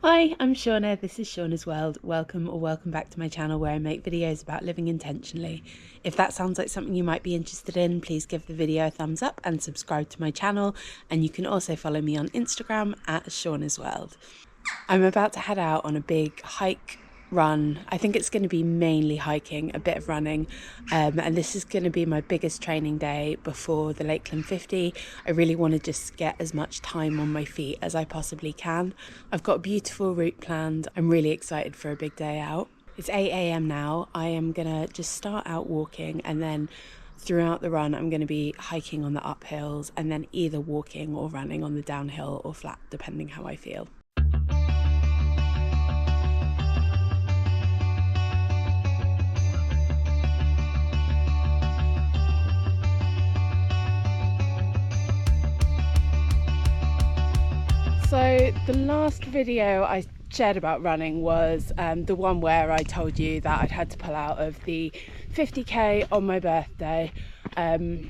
Hi, I'm Shauna, this is Shauna's World. Welcome or welcome back to my channel where I make videos about living intentionally. If that sounds like something you might be interested in, please give the video a thumbs up and subscribe to my channel. And you can also follow me on Instagram at Shauna's World. I'm about to head out on a big hike run. I think it's going to be mainly hiking, a bit of running, and this is going to be my biggest training day before the Lakeland 50. I really want to just get as much time on my feet as I possibly can. I've got a beautiful route planned. I'm really excited for a big day out. It's 8 a.m. now. I am going to just start out walking, and then throughout the run I'm going to be hiking on the uphills and then either walking or running on the downhill or flat, depending how I feel. So the last video I shared about running was the one where I told you that I'd had to pull out of the 50k on my birthday, and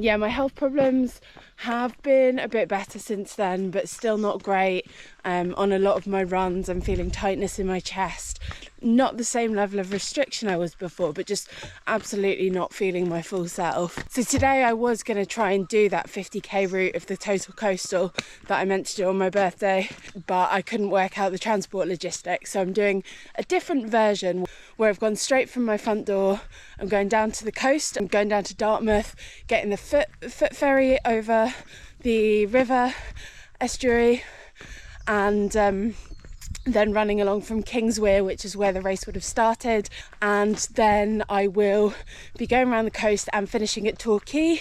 yeah, my health problems have been a bit better since then, but still not great. On a lot of my runs I'm feeling tightness in my chest, not the same level of restriction I was before, but just absolutely not feeling my full self. So today I was going to try and do that 50k route of the total coastal that I meant to do on my birthday, but I couldn't work out the transport logistics, so I'm doing a different version where I've gone straight from my front door. I'm going down to the coast, I'm going down to Dartmouth, getting the foot ferry over the river estuary, and then running along from Kingswear, which is where the race would have started, and then I will be going around the coast and finishing at Torquay,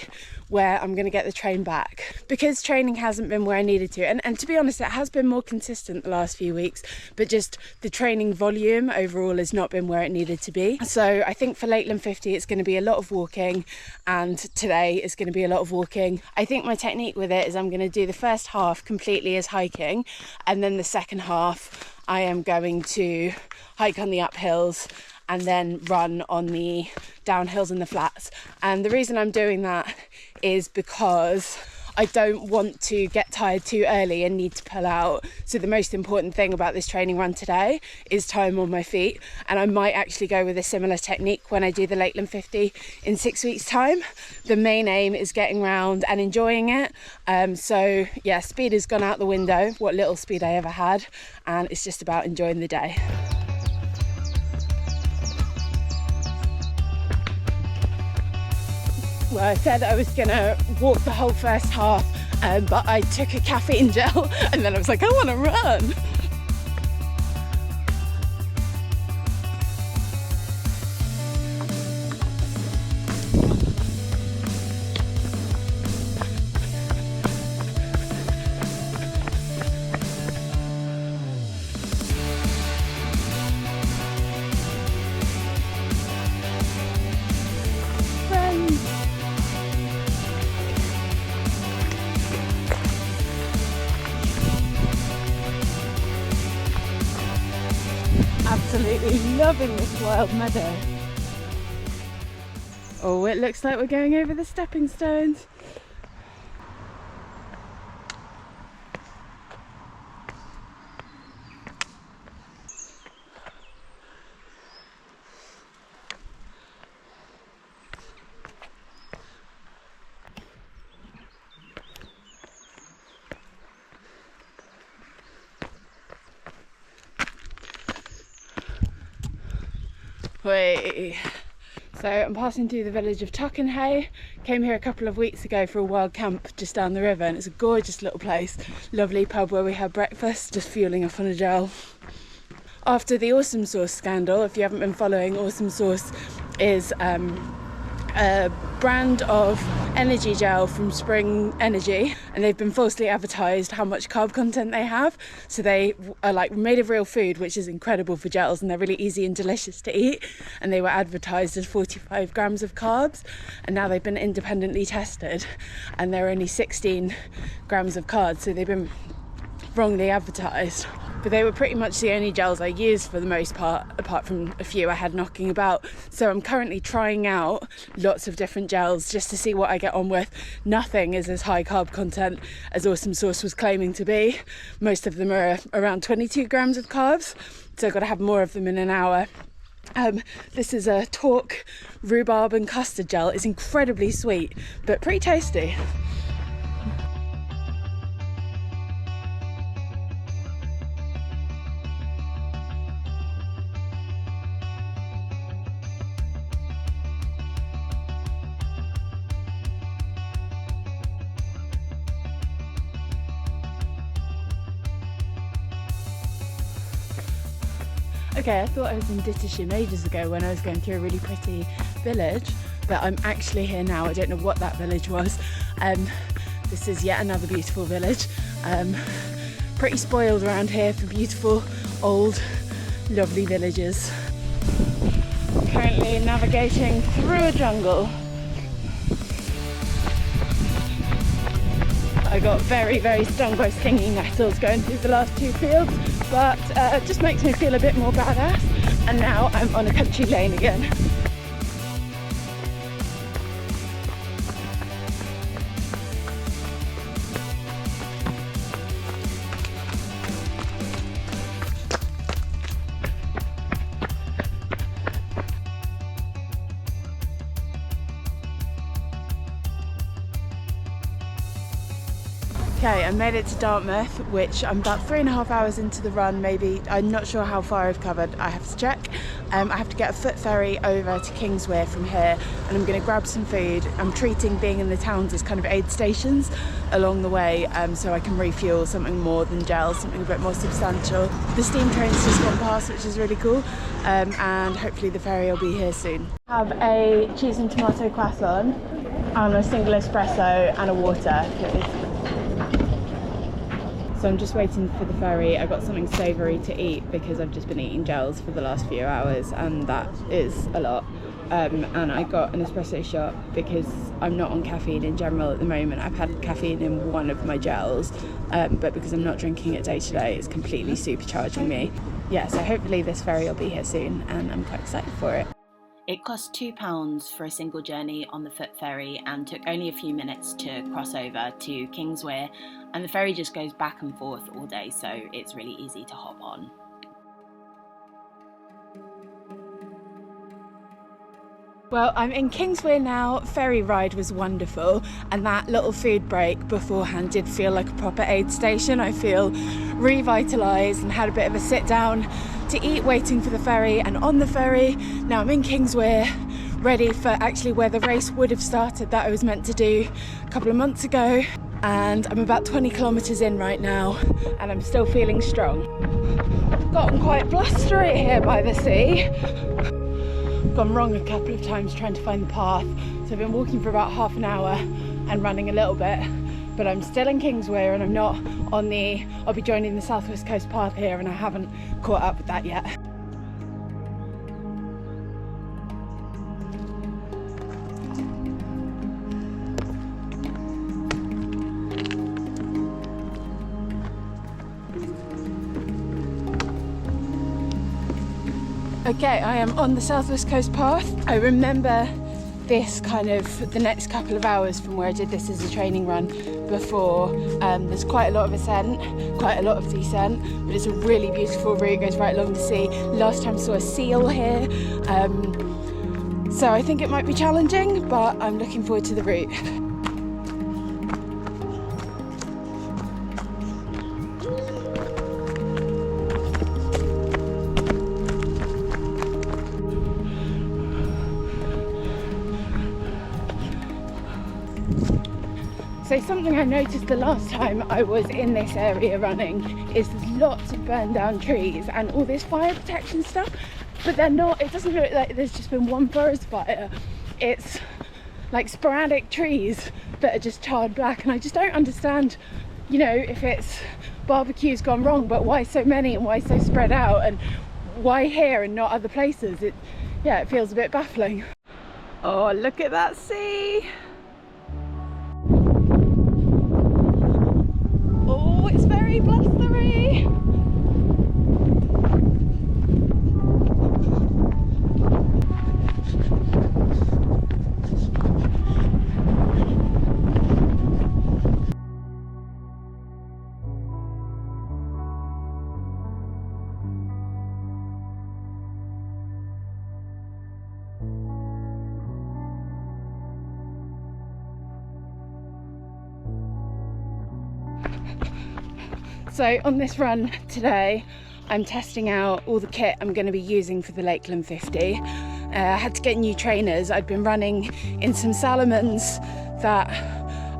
where I'm going to get the train back. Because training hasn't been where I needed to, and to be honest, it has been more consistent the last few weeks, but just the training volume overall has not been where it needed to be. So I think for Lakeland 50 it's going to be a lot of walking, and today is going to be a lot of walking. I think my technique with it is I'm going to do the first half completely as hiking, and then the second half I am going to hike on the uphills and then run on the downhills and the flats. And the reason I'm doing that is because I don't want to get tired too early and need to pull out. So the most important thing about this training run today is time on my feet, and I might actually go with a similar technique when I do the Lakeland 50 in 6 weeks time. The main aim is getting round and enjoying it. So yeah, speed has gone out the window, what little speed I ever had, and it's just about enjoying the day. Well, I said I was gonna walk the whole first half, but I took a caffeine gel and then I was like, I want to run. Absolutely loving this wild meadow. Oh, it looks like we're going over the stepping stones. Wait. So I'm passing through the village of Totnes. Came here a couple of weeks ago for a wild camp just down the river, and it's a gorgeous little place. Lovely pub where we had breakfast, just fueling off on a gel. After the Awesome Sauce scandal, if you haven't been following, Awesome Sauce is a brand of energy gel from Spring Energy, and they've been falsely advertised how much carb content they have. So they are like made of real food, which is incredible for gels, and they're really easy and delicious to eat, and they were advertised as 45 grams of carbs, and now they've been independently tested and they're only 16 grams of carbs, so they've been wrongly advertised. but they were pretty much the only gels I used for the most part, apart from a few I had knocking about. So I'm currently trying out lots of different gels just to see what I get on with. Nothing is as high carb content as Awesome Sauce was claiming to be. Most of them are around 22 grams of carbs, so I've got to have more of them in an hour. This is a Torque rhubarb and custard gel. It's incredibly sweet, but pretty tasty. Okay, I thought I was in Dittersham ages ago when I was going through a really pretty village, but I'm actually here now. I don't know what that village was. This is yet another beautiful village. Pretty spoiled around here for beautiful, old, lovely villages. Currently navigating through a jungle. I got very, very stung by stinging nettles going through the last two fields, but it just makes me feel a bit more badass. And now I'm on a country lane again. Okay, I made it to Dartmouth, which I'm about 3.5 hours into the run, maybe. I'm not sure how far I've covered, I have to check. I have to get a foot ferry over to Kingswear from here, and I'm going to grab some food. I'm treating being in the towns as kind of aid stations along the way, so I can refuel something more than gel, something a bit more substantial. The steam train's just gone past, which is really cool, and hopefully the ferry will be here soon. I have a cheese and tomato croissant and a single espresso and a water, please. So I'm just waiting for the ferry. I got something savoury to eat because I've just been eating gels for the last few hours, and that is a lot. And I got an espresso shot because I'm not on caffeine in general at the moment. I've had caffeine in one of my gels, but because I'm not drinking it day to day, it's completely supercharging me. Yeah, so hopefully this ferry will be here soon, and I'm quite excited for it. It cost £2 for a single journey on the foot ferry and took only a few minutes to cross over to Kingswear, and the ferry just goes back and forth all day, so it's really easy to hop on. Well, I'm in Kingswear now. Ferry ride was wonderful, and that little food break beforehand did feel like a proper aid station. I feel revitalised and had a bit of a sit down to eat waiting for the ferry, and on the ferry now I'm in Kingswear, ready for actually where the race would have started that I was meant to do a couple of months ago, and I'm about 20 kilometres in right now and I'm still feeling strong. Gotten quite blustery here by the sea. Gone wrong a couple of times trying to find the path, so I've been walking for about half an hour and running a little bit, but I'm still in Kingswear and I'm not on the, I'll be joining the South West Coast path here, and I haven't caught up with that yet. Okay, I am on the South West Coast path. I remember this kind of the next couple of hours from where I did this as a training run before. There's quite a lot of ascent, quite a lot of descent, but it's a really beautiful route, goes right along the sea. Last time I saw a seal here, so I think it might be challenging, but I'm looking forward to the route. So something I noticed the last time I was in this area running is there's lots of burned down trees and all this fire protection stuff, but they're not, it doesn't look like there's just been one forest fire. It's like sporadic trees that are just charred black, and I just don't understand, you know, if it's barbecue's gone wrong, but why so many and why so spread out, and why here and not other places? It feels a bit baffling. Oh, look at that sea! Oh, it's very blustery. So on this run today, I'm testing out all the kit I'm going to be using for the Lakeland 50. I had to get new trainers. I'd been running in some Salomons that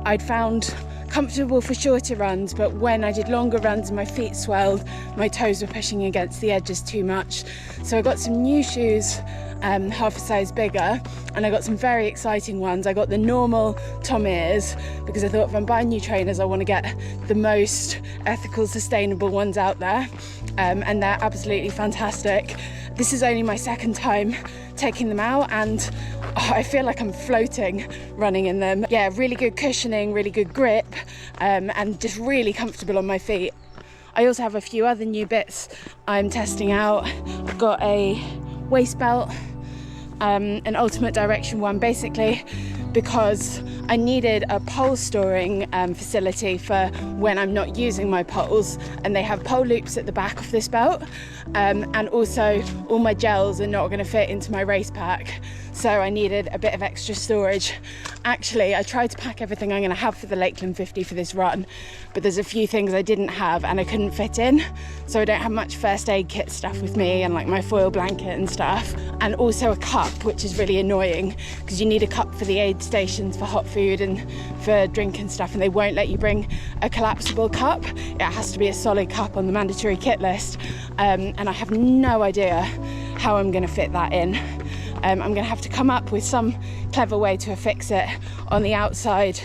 I'd found comfortable for shorter runs, but when I did longer runs and my feet swelled, my toes were pushing against the edges too much. So I got some new shoes, half a size bigger, and I got some very exciting ones. I got the normal Totnes because I thought if I'm buying new trainers, I want to get the most ethical, sustainable ones out there, and they're absolutely fantastic. This is only my second time taking them out, and I feel like I'm floating running in them. Yeah, really good cushioning, really good grip, and just really comfortable on my feet. I also have a few other new bits I'm testing out. I've got a waist belt, an ultimate direction one, basically because I needed a pole storing facility for when I'm not using my poles, and they have pole loops at the back of this belt, and also all my gels are not going to fit into my race pack, so I needed a bit of extra storage. Actually, I tried to pack everything I'm going to have for the Lakeland 50 for this run, but there's a few things I didn't have and I couldn't fit in, so I don't have much first aid kit stuff with me, and like my foil blanket and stuff, and also a cup, which is really annoying because you need a cup for the aid stations for hot food and for drink and stuff, and they won't let you bring a collapsible cup. It has to be a solid cup on the mandatory kit list, and I have no idea how I'm going to fit that in. I'm going to have to come up with some clever way to affix it on the outside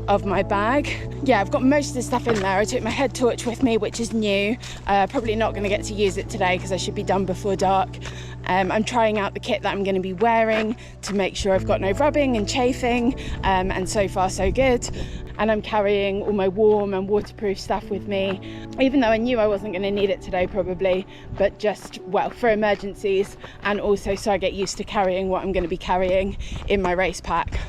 of my bag. Yeah, I've got most of the stuff in there. I took my head torch with me, which is new. Probably not going to get to use it today because I should be done before dark. I'm trying out the kit that I'm going to be wearing to make sure I've got no rubbing and chafing, and so far so good. And I'm carrying all my warm and waterproof stuff with me, even though I knew I wasn't going to need it today probably, but just, well, for emergencies, and also so I get used to carrying what I'm going to be carrying in my race pack.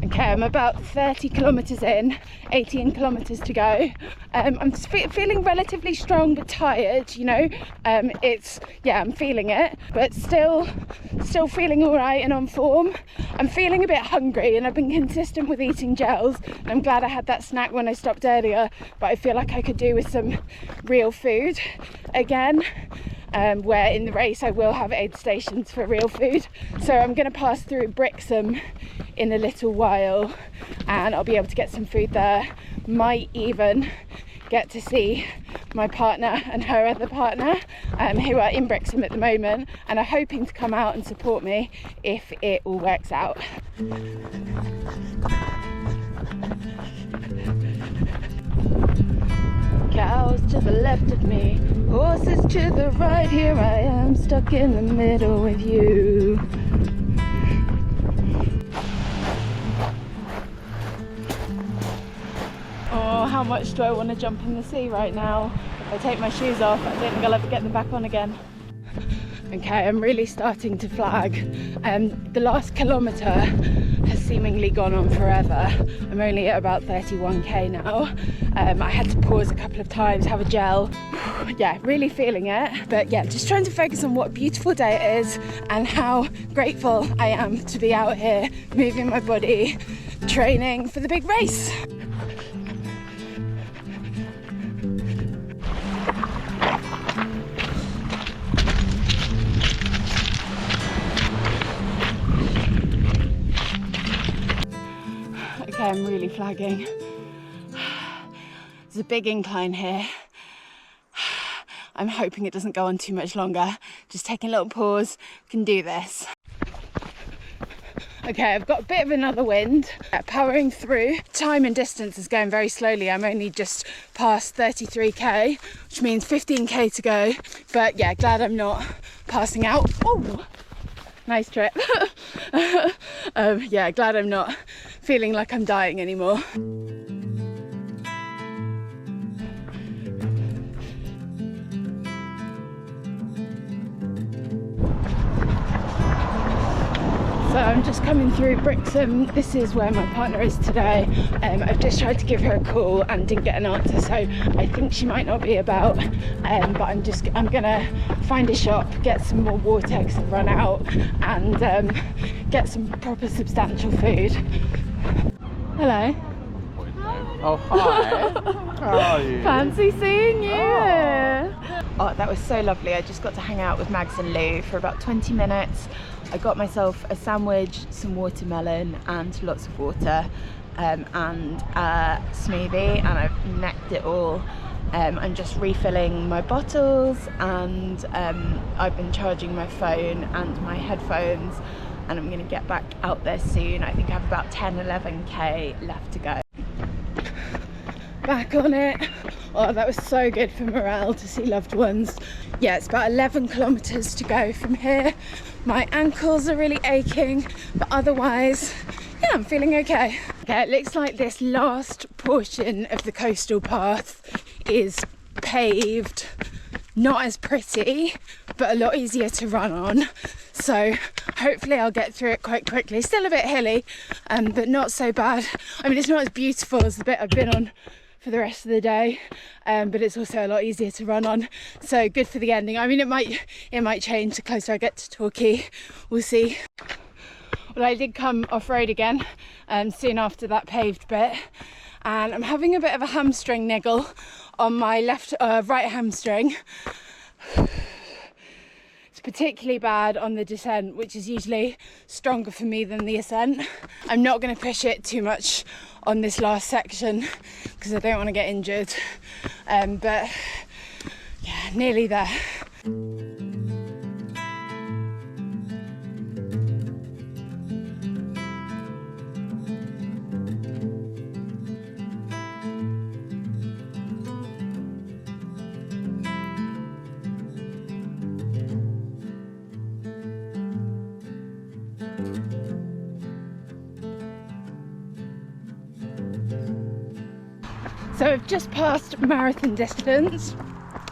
Okay, I'm about 30 kilometres in, 18 kilometres to go. I'm feeling relatively strong but tired, you know. I'm feeling it, but still feeling all right and on form. I'm feeling a bit hungry, and I've been consistent with eating gels. I'm glad I had that snack when I stopped earlier, but I feel like I could do with some real food again. Where in the race I will have aid stations for real food. So I'm going to pass through Brixham in a little while, and I'll be able to get some food there. Might even get to see my partner and her other partner, who are in Brixham at the moment and are hoping to come out and support me if it all works out. Cows to the left of me, horses to the right, here I am stuck in the middle with you. Oh, how much do I want to jump in the sea right now? If I take my shoes off, I don't think I'll ever get them back on again. Okay, I'm really starting to flag. The last kilometre has seemingly gone on forever. I'm only at about 31k now. I had to pause a couple of times, have a gel. Yeah, really feeling it. But yeah, just trying to focus on what a beautiful day it is and how grateful I am to be out here moving my body, training for the big race. Okay, I'm really flagging. There's a big incline here. I'm hoping it doesn't go on too much longer. Just taking a little pause, can do this. Okay, I've got a bit of another wind, powering through. Time and distance is going very slowly. I'm only just past 33k, which means 15k to go. But yeah, glad I'm not passing out. Oh, nice trip. Yeah, glad I'm not feeling like I'm dying anymore. So I'm just coming through Brixham. This is where my partner is today. I've just tried to give her a call and didn't get an answer, so I think she might not be about. But I'm gonna find a shop, get some more water because I've run out, and get some proper substantial food. Hello. Oh, hi. How are you? Fancy seeing you. Oh, that was so lovely. I just got to hang out with Mags and Lou for about 20 minutes. I got myself a sandwich, some watermelon and lots of water, and a smoothie, and I've necked it all. I'm just refilling my bottles, and I've been charging my phone and my headphones, and I'm going to get back out there soon. I think I have about 10-11k left to go. Back on it. Oh, that was so good for morale to see loved ones. Yeah, it's about 11 kilometers to go from here. My ankles are really aching, but otherwise, yeah, I'm feeling okay. Okay, it looks like this last portion of the coastal path is paved, not as pretty, but a lot easier to run on. So hopefully I'll get through it quite quickly. Still a bit hilly, but not so bad. I mean, it's not as beautiful as the bit I've been on for the rest of the day, but it's also a lot easier to run on, so good for the ending. I mean, it might change the closer I get to Torquay, we'll see. Well, I did come off-road again soon after that paved bit, and I'm having a bit of a hamstring niggle on my right hamstring. It's particularly bad on the descent, which is usually stronger for me than the ascent. I'm not going to push it too much on this last section because I don't want to get injured, but yeah, nearly there. So I've just passed marathon distance,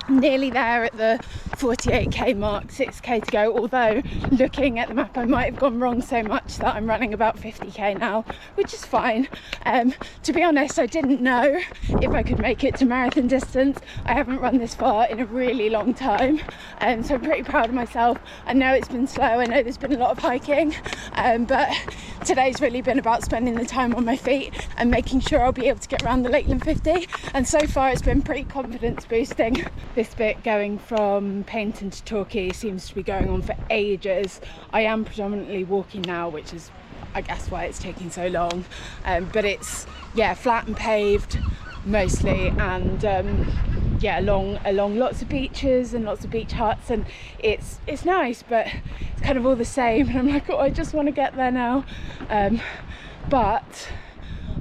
nearly there at the 48k mark, 6k to go, although looking at the map I might have gone wrong so much that I'm running about 50k now, which is fine. To be honest, I didn't know if I could make it to marathon distance. I haven't run this far in a really long time, so I'm pretty proud of myself. I know it's been slow, I know there's been a lot of hiking, but today's really been about spending the time on my feet and making sure I'll be able to get around the Lakeland 50, and so far it's been pretty confidence boosting. This bit going from Paignton to Torquay seems to be going on for ages. I am predominantly walking now, which is I guess why it's taking so long, but it's flat and paved mostly, and along lots of beaches and lots of beach huts, and it's nice, but it's kind of all the same, and I'm like, oh, I just want to get there now. But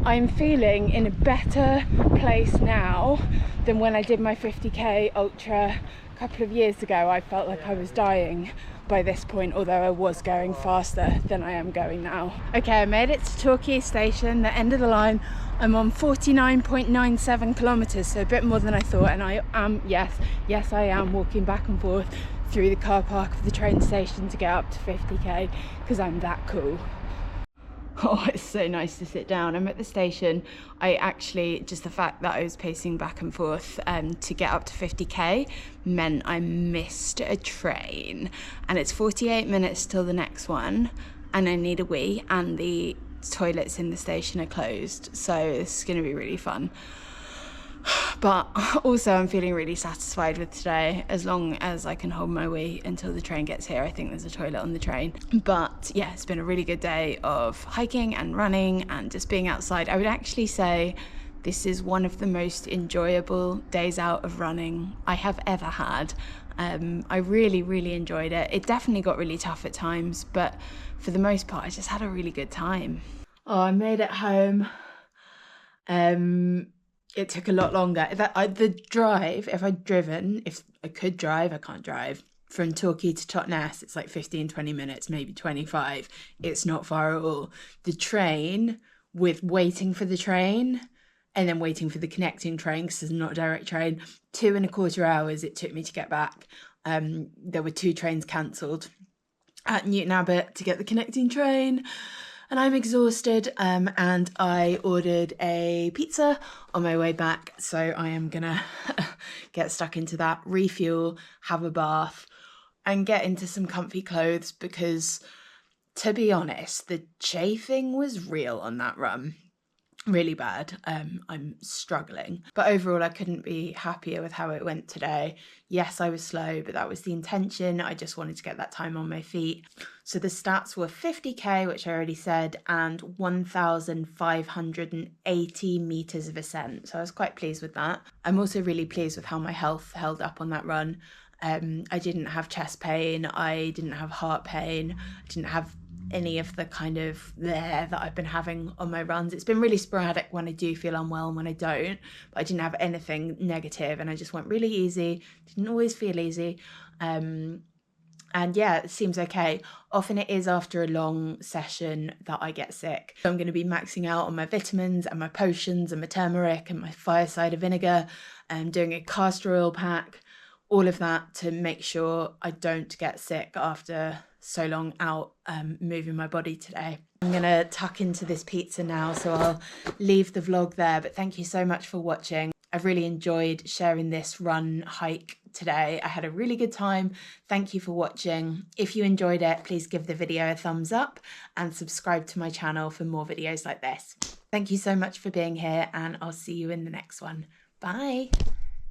I'm feeling in a better place now than when I did my 50k ultra a couple of years ago. I felt like I was dying by this point, although I was going faster than I am going now. Okay, I made it to Torquay station, the end of the line. I'm on 49.97 kilometers, so a bit more than I thought, and I am, yes I am walking back and forth through the car park of the train station to get up to 50k, because I'm that cool. Oh, it's so nice to sit down. I'm at the station. I actually, just the fact that I was pacing back and forth to get up to 50k meant I missed a train, and it's 48 minutes till the next one, and I need a wee, and the toilets in the station are closed, so this is going to be really fun. But also I'm feeling really satisfied with today, as long as I can hold my wee until the train gets here. I think there's a toilet on the train. But yeah, it's been a really good day of hiking and running and just being outside. I would actually say this is one of the most enjoyable days out of running I have ever had. I really enjoyed it. It definitely got really tough at times, but for the most part I just had a really good time. Oh, I made it home. It took a lot longer. The drive, if I could drive, I can't drive. From Torquay to Totnes, it's like 15-20 minutes, maybe 25. It's not far at all. The train, with waiting for the train and then waiting for the connecting train, because there's not a direct train, 2.25 hours it took me to get back. There were 2 trains cancelled at Newton Abbot to get the connecting train. And I'm exhausted, and I ordered a pizza on my way back, so I am gonna get stuck into that, refuel, have a bath, and get into some comfy clothes, because, to be honest, the chafing was real on that run. really bad. I'm struggling, but overall I couldn't be happier with how it went today. Yes, I was slow, but that was the intention. I just wanted to get that time on my feet. So the stats were 50k, which I already said, and 1,580 meters of ascent. So I was quite pleased with that. I'm also really pleased with how my health held up on that run. I didn't have chest pain, I didn't have heart pain, I didn't have any of the kind of that I've been having on my runs. It's been really sporadic when I do feel unwell and when I don't, but I didn't have anything negative, and I just went really easy. Didn't always feel easy. And yeah, it seems okay. Often it is after a long session that I get sick. So I'm going to be maxing out on my vitamins and my potions and my turmeric and my fire cider vinegar, and doing a castor oil pack, all of that to make sure I don't get sick after so long out moving my body today. I'm gonna tuck into this pizza now, so I'll leave the vlog there, but thank you so much for watching. I've really enjoyed sharing this run hike today. I had a really good time. Thank you for watching. If you enjoyed it, please give the video a thumbs up and subscribe to my channel for more videos like this. Thank you so much for being here, and I'll see you in the next one. Bye.